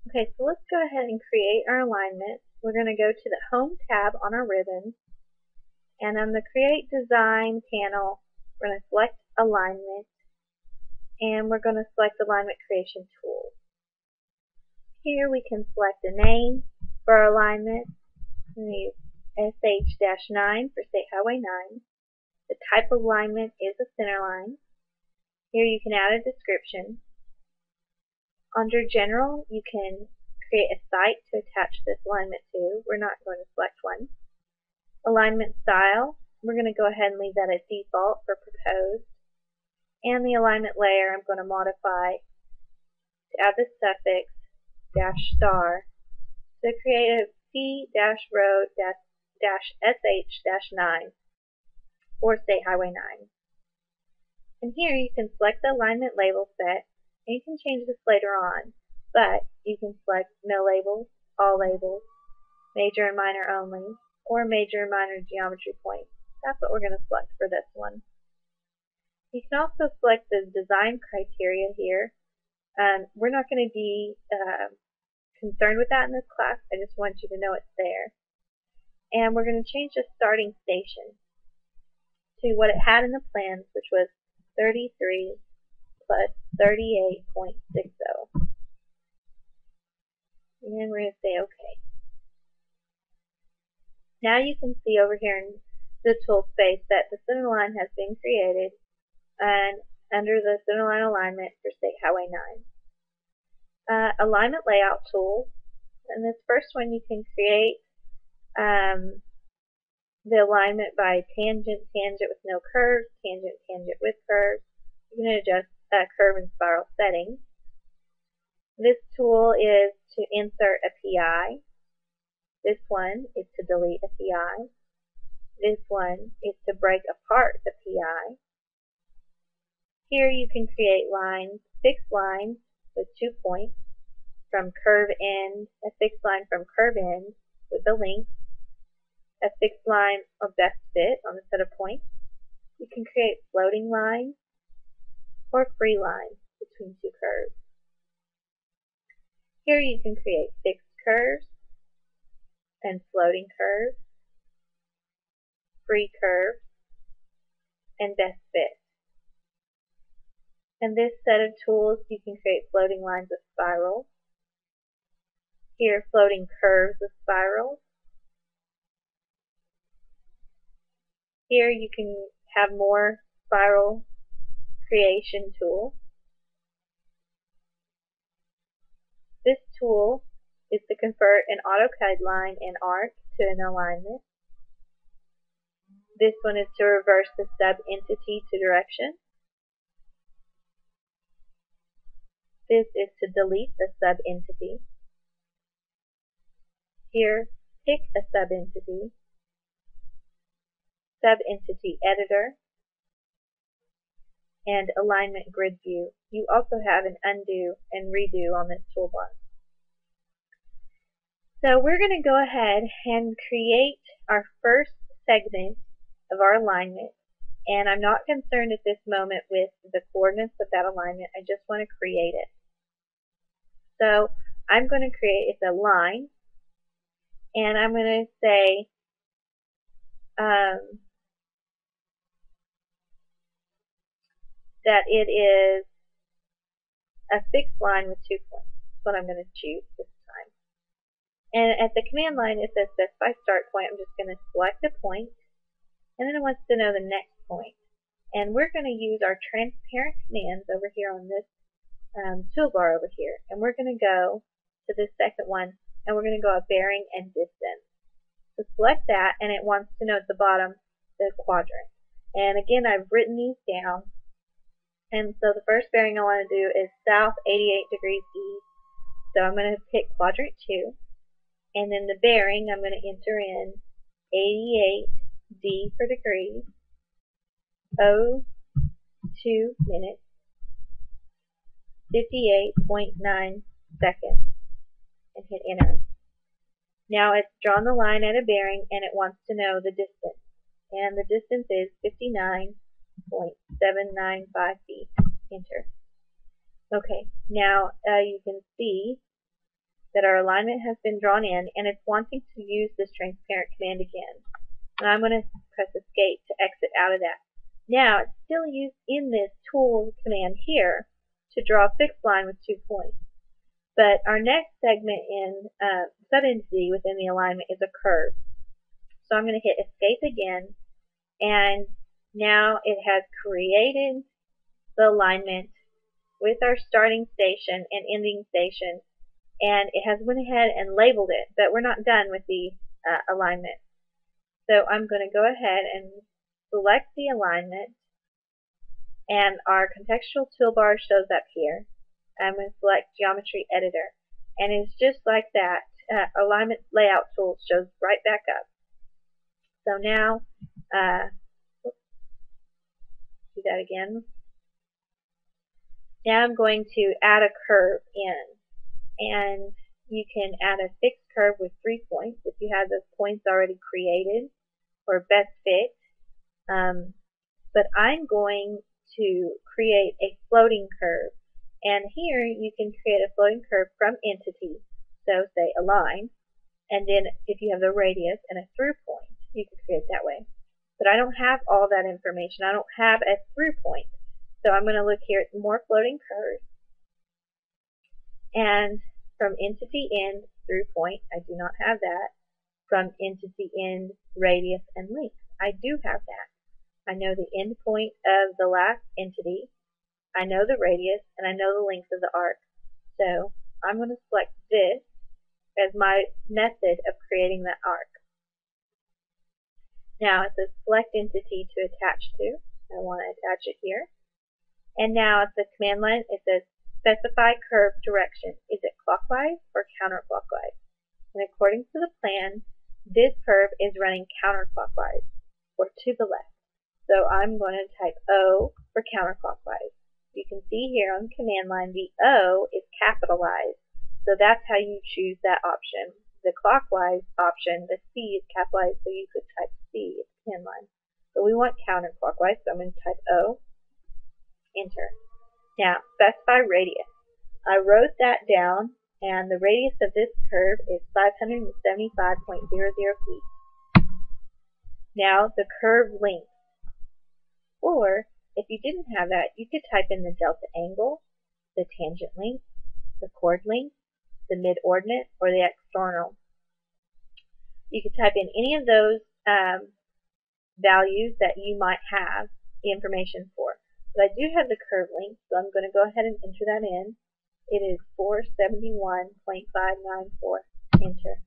Okay, so let's go ahead and create our alignment. We're going to go to the Home tab on our ribbon, and on the Create Design panel, we're going to select Alignment, and we're going to select Alignment Creation Tools. Here we can select a name for our alignment. I'm going to use SH-9 for State Highway 9. The type of alignment is a center line. Here you can add a description. Under General, you can create a site to attach this alignment to. We're not going to select one. Alignment Style, we're going to go ahead and leave that as default for Proposed. And the alignment layer, I'm going to modify to add the suffix -star to create a P-road-sh-9 for State Highway 9. And here you can select the alignment label set, and you can change this later on, but you can select no labels, all labels, major and minor only, or major and minor geometry points. That's what we're going to select for this one. You can also select the design criteria here. We're not going to be concerned with that in this class. I just want you to know it's there. And we're going to change the starting station to what it had in the plans, which was 33 plus 38.60. And we're going to say OK. Now you can see over here in the tool space that the center line has been created, and under the center line alignment for State Highway 9. Alignment layout tool. And this first one you can create the alignment by tangent, tangent with no curves, tangent, tangent with curves. You can adjust curve and spiral settings. This tool is to insert a PI. This one is to delete a PI. This one is to break apart the PI. Here you can create lines, fixed lines with 2 points from curve end, a fixed line from curve end with a link, a fixed line of best fit on the set of points. You can create floating lines or free lines between two curves. Here you can create fixed curves and floating curves, free curves, and best fit. In this set of tools, you can create floating lines with spirals. Here, floating curves with spirals. Here you can have more spiral creation tools. This tool is to convert an AutoCAD line and arc to an alignment. This one is to reverse the sub-entity to direction. This is to delete the sub-entity. Here, pick a sub-entity, sub-entity editor, and alignment grid view. You also have an undo and redo on this toolbar. So we're going to go ahead and create our first segment of our alignment. And I'm not concerned at this moment with the coordinates of that alignment. I just want to create it. So I'm going to create, it's a line, and I'm going to say that it is a fixed line with 2 points. That's what I'm going to choose this time. And at the command line it says specify start point. I'm just going to select a point, and then it wants to know the next point. And we're going to use our transparent commands over here on this toolbar over here. And we're going to go to this second one, and we're going to go a bearing and distance. So select that, and it wants to know at the bottom the quadrant. And again, I've written these down. And so the first bearing I want to do is south 88 degrees east. So I'm going to pick quadrant 2. And then the bearing, I'm going to enter in 88D for degrees, 02 minutes, 58.9 seconds, and hit enter. Now it's drawn the line at a bearing, and it wants to know the distance. And the distance is 59.795 feet. Enter. Okay, now you can see that our alignment has been drawn in, and it's wanting to use this transparent command again. And I'm going to press escape to exit out of that. Now it's still used in this tool command here to draw a fixed line with 2 points. But our next segment in subentity within the alignment is a curve. So I'm going to hit escape again, and now it has created the alignment with our starting station and ending station, and it has went ahead and labeled it, but we're not done with the alignment. So I'm going to go ahead and select the alignment, and our contextual toolbar shows up here. I'm going to select Geometry Editor, and it's just like that. Alignment Layout Tool shows right back up. So now, do that again. Now I'm going to add a curve in, and you can add a fixed curve with 3 points if you have those points already created or best fit. But I'm going to create a floating curve, and here you can create a floating curve from entity, so say align, and then if you have the radius and a through point, you can create it that way. But I don't have all that information. I don't have a through point. So I'm going to look here at more floating curves, and from entity end through point, I do not have that. From entity end, radius, and length, I do have that. I know the end point of the last entity, I know the radius, and I know the length of the arc. So I'm going to select this as my method of creating that arc. Now it says select entity to attach to. I want to attach it here. And now at the command line it says specify curve direction. Is it clockwise or counterclockwise? And according to the plan, this curve is running counterclockwise, or to the left. So I'm going to type O for counterclockwise. You can see here on the command line the O is capitalized. So that's how you choose that option. The clockwise option, the C is capitalized, so you could type C at the command line. But we want counterclockwise, so I'm going to type O, enter. Now, specify radius. I wrote that down, and the radius of this curve is 575.00 feet. Now, the curve length. Or, if you didn't have that, you could type in the delta angle, the tangent length, the chord length, the mid-ordinate, or the external. You could type in any of those values that you might have the information for. But I do have the curve length, so I'm going to go ahead and enter that in. It is 471.594. Enter.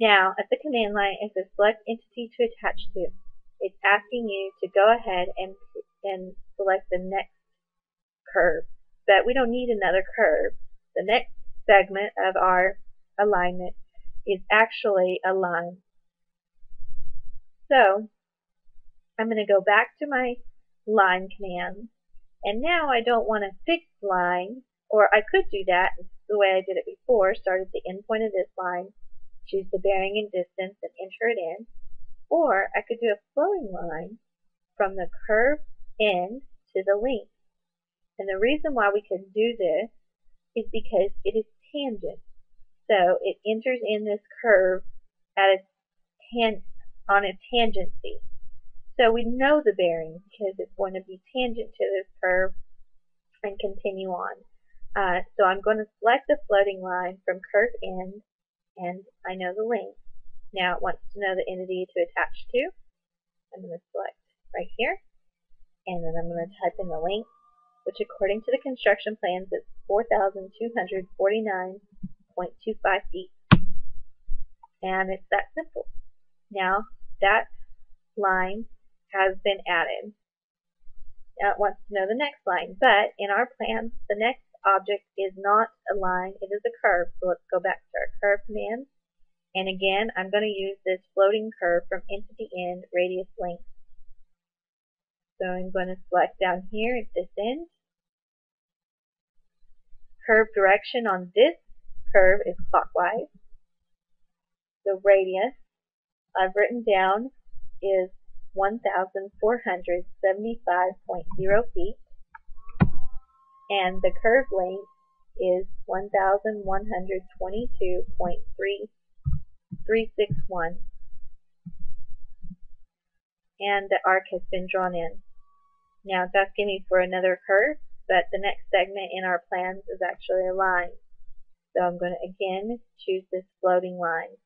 Now, at the command line, it says select entity to attach to. It's asking you to go ahead and select the next curve. But we don't need another curve. The next segment of our alignment is actually a line. So I'm going to go back to my line command, and now I don't want a fixed line, or I could do that the way I did it before, start at the end point of this line, choose the bearing and distance and enter it in, or I could do a flowing line from the curve end to the length. And the reason why we can do this is because it is tangent. So it enters in this curve at on a tangency. So we know the bearing because it's going to be tangent to this curve and continue on. So I'm going to select the floating line from curve end, and I know the length. Now it wants to know the entity to attach to. I'm going to select right here, and then I'm going to type in the length, which according to the construction plans is 4,249.25 feet. And it's that simple. Now that line has been added. Now it wants to know the next line, but in our plans, the next object is not a line, it is a curve. So let's go back to our curve command. And again, I'm going to use this floating curve from entity end, radius, length. So I'm going to select down here at this end. Curve direction on this curve is clockwise. The radius I've written down is 1,475.0 feet. And the curve length is 1122.361, and the arc has been drawn in. Now it's asking me for another curve, but the next segment in our plans is actually a line. So I'm going to again choose this floating line.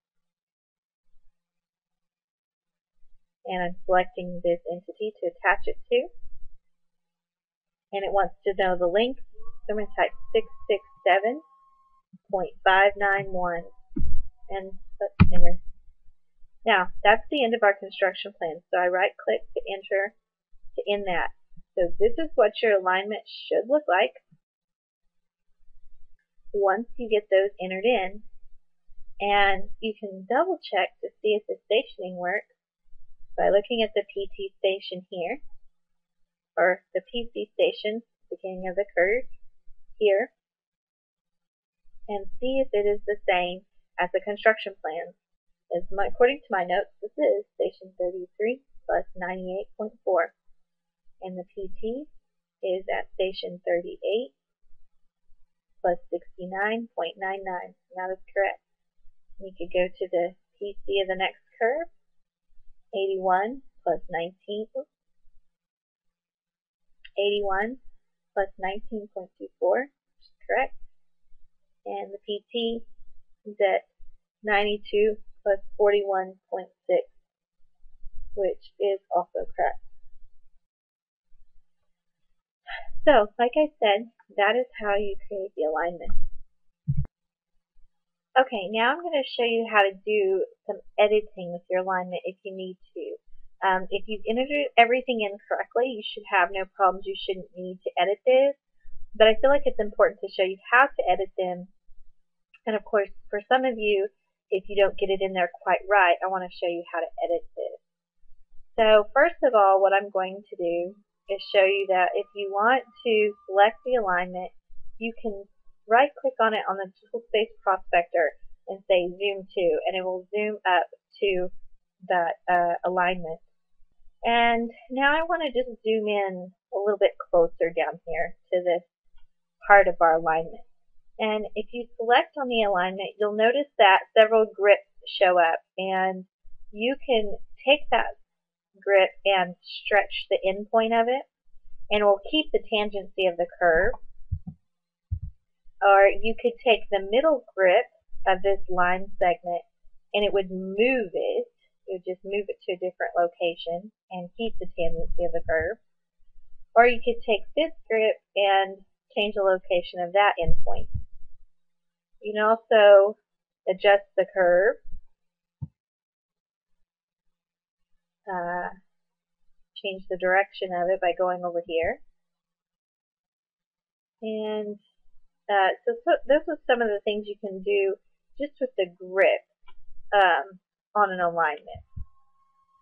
And I'm selecting this entity to attach it to. And it wants to know the length, so I'm going to type 667.591 and enter. Now, that's the end of our construction plan. So I right click to enter to end that. So this is what your alignment should look like once you get those entered in. And you can double check to see if the stationing works by looking at the PT station here, or the PC station, beginning of the curve here, and see if it is the same as the construction plan. According to my notes, this is station 33 plus 98.4, and the PT is at station 38 plus 69.99. That is correct. You could go to the PC of the next curve, 81 plus 19.24, which is correct. And the PT is at 92 plus 41.6, which is also correct. So, like I said, that is how you create the alignment. Okay, now I'm going to show you how to do some editing with your alignment if you need to. If you've entered everything in correctly, you should have no problems. You shouldn't need to edit this. But I feel like it's important to show you how to edit them. And of course, for some of you, if you don't get it in there quite right, I want to show you how to edit this. So first of all, what I'm going to do is show you that if you want to select the alignment, you can right click on it on the Toolspace Prospector and say zoom to, and it will zoom up to that alignment. And now I want to just zoom in a little bit closer down here to this part of our alignment. And if you select on the alignment, you'll notice that several grips show up, and you can take that grip and stretch the end point of it, and it will keep the tangency of the curve. Or you could take the middle grip of this line segment and it would move it. It would just move it to a different location and keep the tangency of the curve. Or you could take this grip and change the location of that endpoint. You can also adjust the curve, change the direction of it by going over here. And so those are some of the things you can do just with the grip on an alignment.